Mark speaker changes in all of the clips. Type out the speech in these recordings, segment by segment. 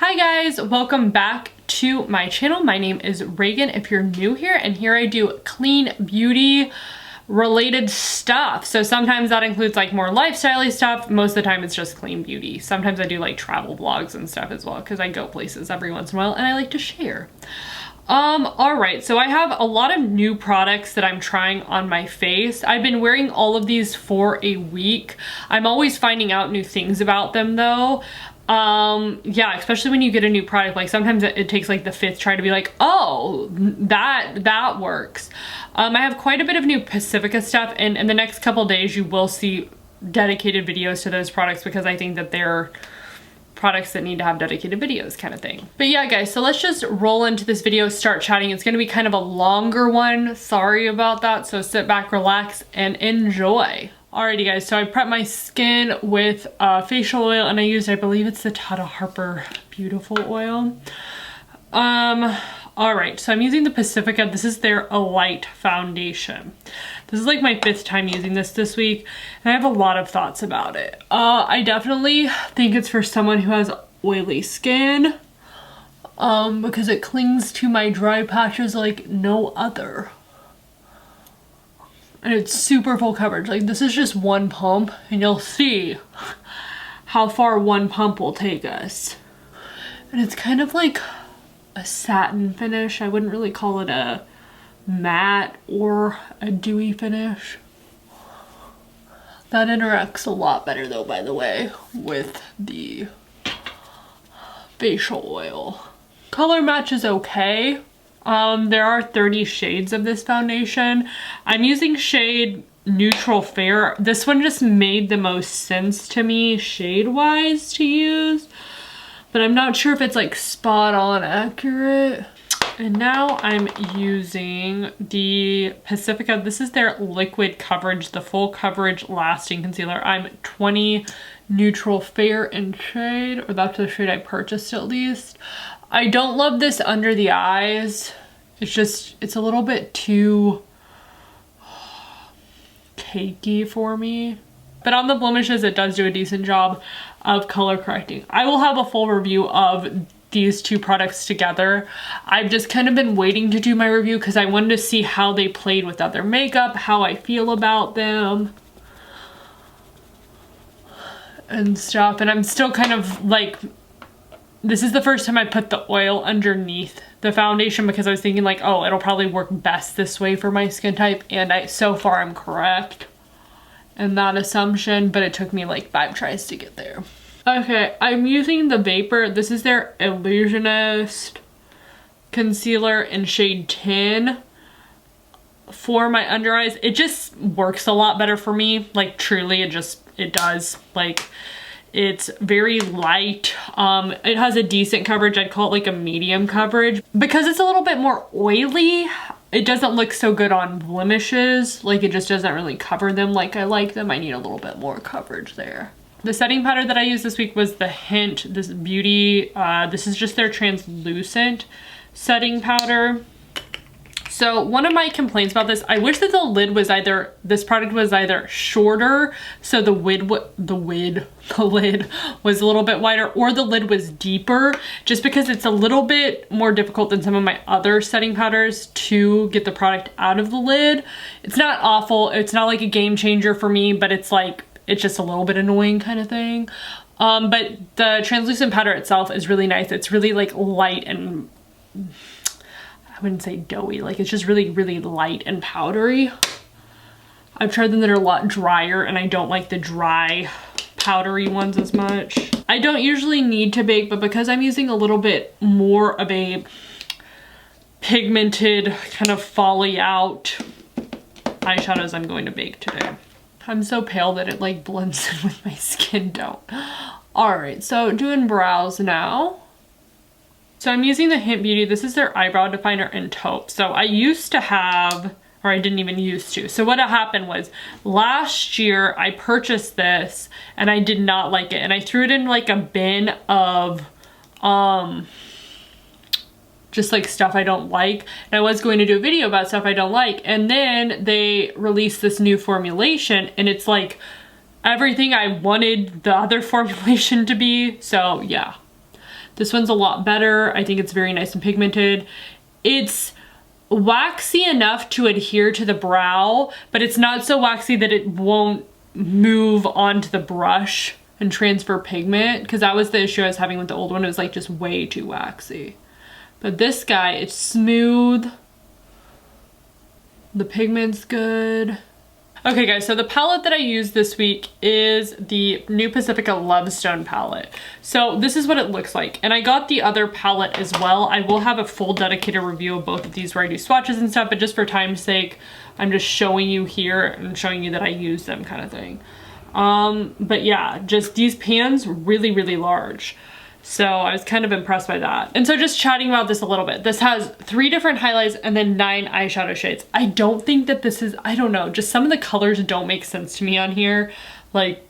Speaker 1: Hi guys, welcome back to my channel. My name is Reagan if you're new here, and here I do clean beauty related stuff. So sometimes that includes like more lifestyle-y stuff. Most of the time it's just clean beauty. Sometimes I do like travel vlogs and stuff as well because I go places every once in a while and I like to share. Alright, so I have a lot of new products that I'm trying on my face. I've been wearing all of these for a week. I'm always finding out new things about them though. Yeah, especially when you get a new product, like sometimes it takes like the fifth try to be like, oh, that works. I have quite a bit of new Pacifica stuff, and in the next couple days you will see dedicated videos to those products because I think that they're products that need to have dedicated videos kind of thing. But yeah guys, so let's just roll into this video, start chatting. It's gonna be kind of a longer one, sorry about that, so sit back, relax, and enjoy. Alrighty guys, so I prepped my skin with facial oil and I used, I believe it's the Tata Harper Beautiful oil. Alright, so I'm using the Pacifica. This is their light foundation. This is like my 5th time using this week, and I have a lot of thoughts about it. I definitely think it's for someone who has oily skin, because it clings to my dry patches like no other. And it's super full coverage. Like this is just one pump and you'll see how far one pump will take us. And it's kind of like a satin finish. I wouldn't really call it a matte or a dewy finish. That interacts a lot better though, by the way, with the facial oil. Color match is okay. There are 30 shades of this foundation. I'm using shade Neutral Fair. This one just made the most sense to me shade-wise to use, but I'm not sure if it's like spot on accurate. And now I'm using the Pacifica. This is their liquid coverage, the full coverage lasting concealer. I'm 20 Neutral Fair in shade, or that's the shade I purchased at least. I don't love this under the eyes. It's a little bit too cakey for me. But on the blemishes, it does do a decent job of color correcting. I will have a full review of these two products together. I've just kind of been waiting to do my review because I wanted to see how they played with other makeup, how I feel about them and stuff. And I'm still kind of like, this is the first time I put the oil underneath the foundation because I was thinking like, oh, it'll probably work best this way for my skin type. And so far I'm correct in that assumption, but it took me like 5 tries to get there. Okay, I'm using the Vapour. This is their Illusionist concealer in shade 10 for my under eyes. It just works a lot better for me. Like truly, it does. Like, it's very light. It has a decent coverage. I'd call it like a medium coverage. Because it's a little bit more oily, it doesn't look so good on blemishes. Like it just doesn't really cover them like I like them. I need a little bit more coverage there. The setting powder that I used this week was the Hynt Beauty. This is just their translucent setting powder. So one of my complaints about this, I wish that the lid was this product was either shorter, so the lid was a little bit wider, or the lid was deeper, just because it's a little bit more difficult than some of my other setting powders to get the product out of the lid. It's not awful, it's not like a game changer for me, but it's just a little bit annoying kind of thing. But the translucent powder itself is really nice. It's really like light and, I wouldn't say doughy, like it's just really, really light and powdery. I've tried them that are a lot drier and I don't like the dry powdery ones as much. I don't usually need to bake, but because I'm using a little bit more of a pigmented kind of folly out eyeshadows, I'm going to bake today. I'm so pale that it like blends in with my skin tone. Alright, so doing brows now. So I'm using the Hynt Beauty. This is their eyebrow definer in taupe. So I used to have, or I didn't even used to. So what happened was last year I purchased this and I did not like it. And I threw it in like a bin of just like stuff I don't like. And I was going to do a video about stuff I don't like. And then they released this new formulation and it's like everything I wanted the other formulation to be. So yeah. This one's a lot better. I think it's very nice and pigmented. It's waxy enough to adhere to the brow, but it's not so waxy that it won't move onto the brush and transfer pigment, because that was the issue I was having with the old one. It was like just way too waxy. But this guy, it's smooth. The pigment's good. Okay guys, so the palette that I used this week is the new Pacifica Lovestone palette. So this is what it looks like. And I got the other palette as well. I will have a full dedicated review of both of these where I do swatches and stuff, but just for time's sake, I'm just showing you here and showing you that I use them kind of thing. But yeah, just these pans really, really large. So I was kind of impressed by that. And so just chatting about this a little bit, this has 3 different highlights and then 9 eyeshadow shades. I don't think that this is, I don't know, just some of the colors don't make sense to me on here. Like,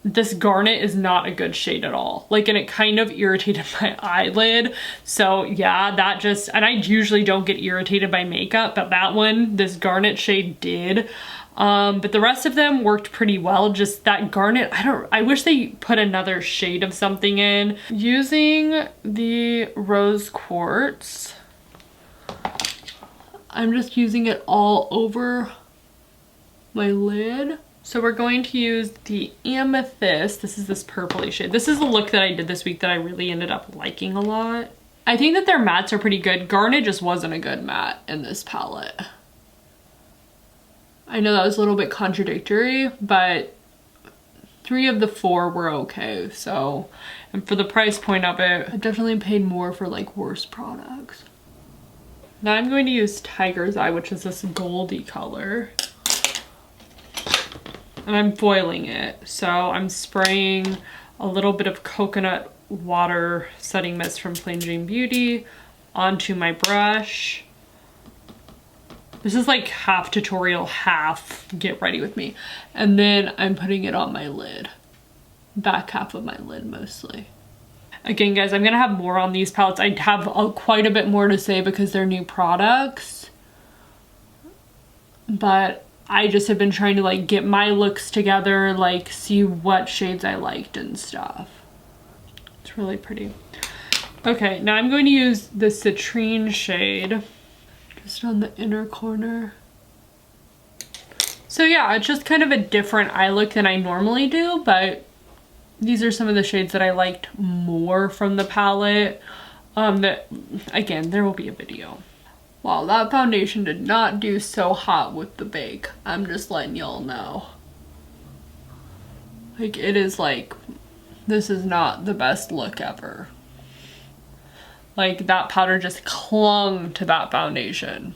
Speaker 1: this garnet is not a good shade at all. Like, and it kind of irritated my eyelid. So yeah, that just, and I usually don't get irritated by makeup, but that one, this garnet shade did. But the rest of them worked pretty well. Just that garnet, I wish they put another shade of something in. Using the rose quartz, I'm just using it all over my lid. So we're going to use the amethyst. This is this purpley shade. This is a look that I did this week that I really ended up liking a lot. I think that their mattes are pretty good. Garnet just wasn't a good matte in this palette. I know that was a little bit contradictory, but 3 of the 4 were okay. So, and for the price point of it, I definitely paid more for like worse products. Now I'm going to use Tiger's Eye, which is this goldy color. And I'm foiling it. So I'm spraying a little bit of coconut water setting mist from Plain Jane Beauty onto my brush. This is like half tutorial, half get ready with me. And then I'm putting it on my lid. Back half of my lid mostly. Again, guys, I'm gonna have more on these palettes. I have quite a bit more to say because they're new products. But I just have been trying to like get my looks together, like see what shades I liked and stuff. It's really pretty. Okay, now I'm going to use the citrine shade. Just on the inner corner. So yeah, it's just kind of a different eye look than I normally do, but these are some of the shades that I liked more from the palette. That, again, there will be a video. Wow, that foundation did not do so hot with the bake. I'm just letting y'all know. Like, it is like, this is not the best look ever. Like, that powder just clung to that foundation.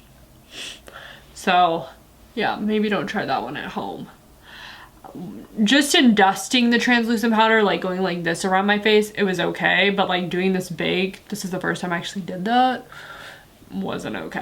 Speaker 1: So yeah, maybe don't try that one at home. Just in dusting the translucent powder, like going like this around my face, it was okay. But like doing this bake, this is the first time I actually did that, wasn't okay.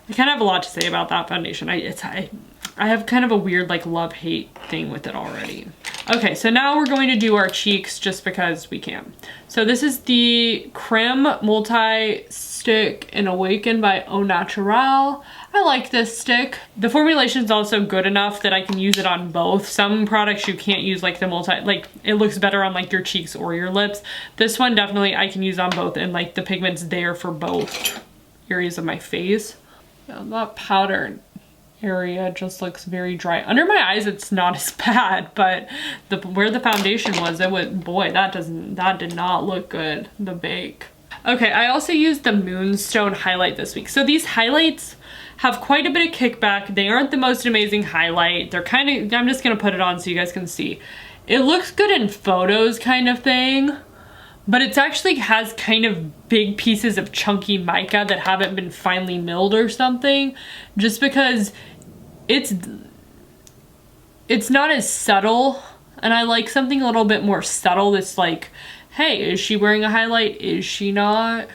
Speaker 1: I kind of have a lot to say about that foundation. I have kind of a weird like love-hate thing with it already. Okay, so now we're going to do our cheeks just because we can. So this is the Creme Multi-Stick in Awaken by Au Naturel. I like this stick. The formulation is also good enough that I can use it on both. Some products you can't use like the like it looks better on like your cheeks or your lips. This one definitely I can use on both, and like the pigment's there for both areas of my face. Yeah, that powder area just looks very dry. Under my eyes it's not as bad, but where the foundation was, it was, boy, that did not look good, the bake. Okay, I also used the Moonstone highlight this week. So these highlights have quite a bit of kickback. They aren't the most amazing highlight. They're kind of, I'm just gonna put it on so you guys can see. It looks good in photos kind of thing, but it actually has kind of big pieces of chunky mica that haven't been finely milled or something, just because it's not as subtle, and I like something a little bit more subtle that's like, hey, is she wearing a highlight? Is she not?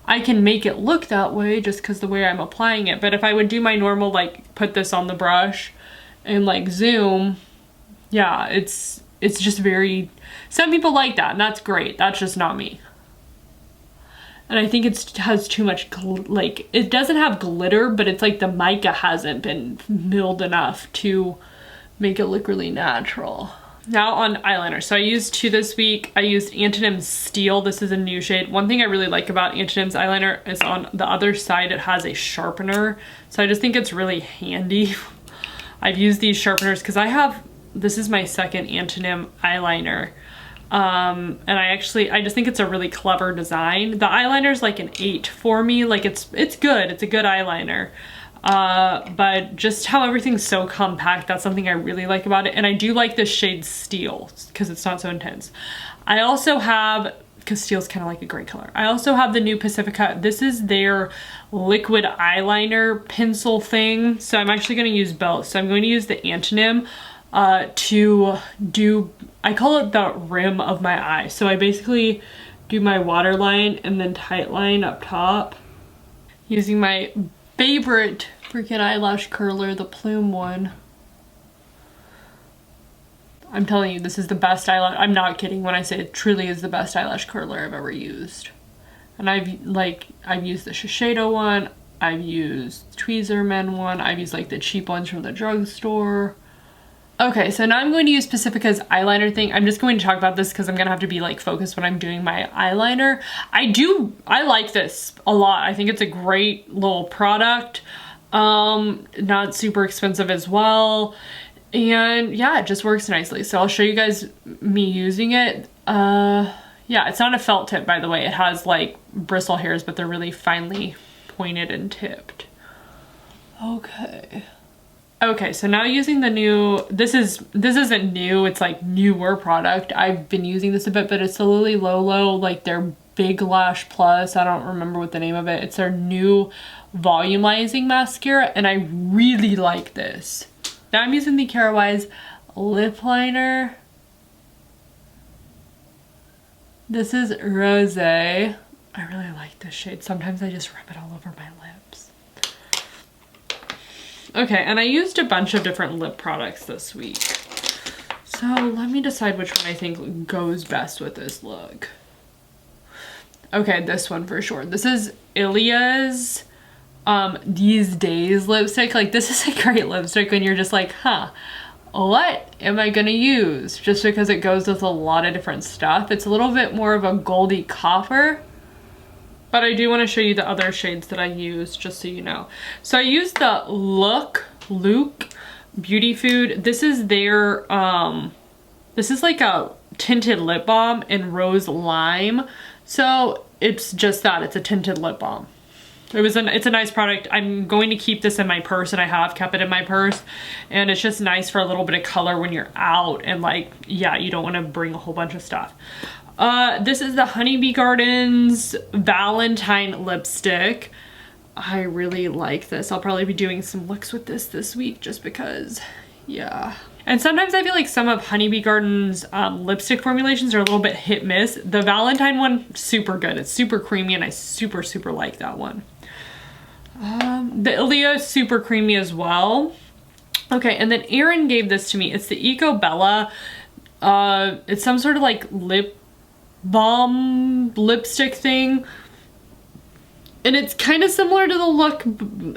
Speaker 1: I can make it look that way just because the way I'm applying it, but if I would do my normal, like put this on the brush and like zoom, yeah, it's just very, some people like that and that's great. That's just not me. And I think it has too much, like, it doesn't have glitter, but it's like the mica hasn't been milled enough to make it look really natural. Now on eyeliner. So I used two this week. I used Antonym Steel. This is a new shade. One thing I really like about Antonym's eyeliner is on the other side it has a sharpener. So I just think it's really handy. I've used these sharpeners because this is my second Antonym eyeliner. And I just think it's a really clever design. The eyeliner's like an 8 for me. Like it's good. It's a good eyeliner. But just how everything's so compact, that's something I really like about it. And I do like this shade Steel because it's not so intense. I also have, because Steel's kind of like a gray color, I also have the new Pacifica. This is their liquid eyeliner pencil thing. So I'm actually going to use both. So I'm going to use the Antonym to do, I call it the rim of my eye. So I basically do my waterline and then tight line up top using my favorite freaking eyelash curler, the Plume one. I'm telling you, this is the best eyelash. I'm not kidding when I say it truly is the best eyelash curler I've ever used. And I've used the Shiseido one, I've used Tweezerman one, I've used like the cheap ones from the drugstore. Okay, so now I'm going to use Pacifica's eyeliner thing. I'm just going to talk about this because I'm gonna have to be like focused when I'm doing my eyeliner. I like this a lot. I think it's a great little product. Not super expensive as well. And yeah, it just works nicely. So I'll show you guys me using it. Yeah, it's not a felt tip, by the way. It has like bristle hairs, but they're really finely pointed and tipped. Okay, so now using the new, this isn't new, it's like newer product. I've been using this a bit, but it's the Lolo, like their Big Lash Plus. I don't remember what the name of it. It's their new volumizing mascara, and I really like this. Now I'm using the Kara Wise lip liner. This is Rose. I really like this shade. Sometimes I just rub it all over my lips. Okay, and I used a bunch of different lip products this week. So let me decide which one I think goes best with this look. Okay, this one for sure. This is Ilia's These Days lipstick. Like, this is a great lipstick when you're just like, huh, what am I gonna use? Just because it goes with a lot of different stuff. It's a little bit more of a goldy copper. But I do want to show you the other shades that I use, just so you know. So I used the Luke Beauty Food. This is their, this is like a tinted lip balm in Rose Lime. So it's just that, it's a tinted lip balm. It's a nice product. I'm going to keep this in my purse, and I have kept it in my purse. And it's just nice for a little bit of color when you're out and like, yeah, you don't want to bring a whole bunch of stuff. This is the Honeybee Gardens Valentine lipstick. I really like this. I'll probably be doing some looks with this week just because, yeah. And sometimes I feel like some of Honeybee Gardens lipstick formulations are a little bit hit miss. The Valentine one, super good. It's super creamy and I super like that one. The Ilia is super creamy as well. Okay, and then Erin gave this to me. It's the Eco Bella. It's some sort of like lip balm lipstick thing, and it's kind of similar to the Look,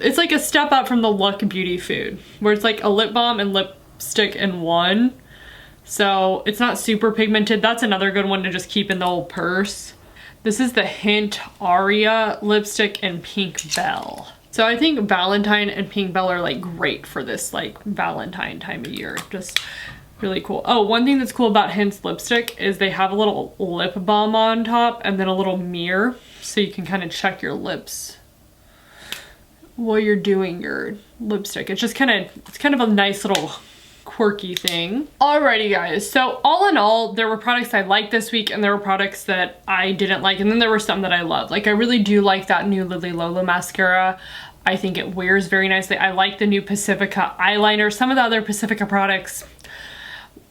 Speaker 1: it's like a step up from the Look Beauty Food, where it's like a lip balm and lipstick in one. So it's not super pigmented. That's another good one to just keep in the old purse. This is the Hynt Aria lipstick in Pink Bell. So I think Valentine and Pink Bell are like great for this like Valentine time of year. Just really cool. Oh, one thing that's cool about Hynt's lipstick is they have a little lip balm on top and then a little mirror, so you can kind of check your lips while you're doing your lipstick. It's just it's kind of a nice little quirky thing. Alrighty guys, so all in all, there were products I liked this week and there were products that I didn't like, and then there were some that I loved. Like, I really do like that new Lily Lolo mascara. I think it wears very nicely. I like the new Pacifica eyeliner. Some of the other Pacifica products,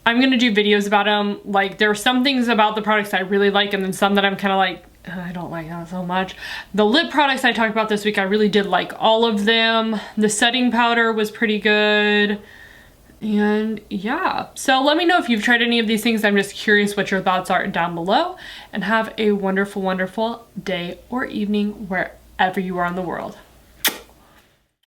Speaker 1: I'm gonna do videos about them. Like, there are some things about the products I really like, and then some that I'm kind of like, I don't like that so much. The lip products I talked about this week, I really did like all of them. The setting powder was pretty good. And yeah, so let me know if you've tried any of these things. I'm just curious what your thoughts are down below, and have a wonderful day or evening wherever you are in the world.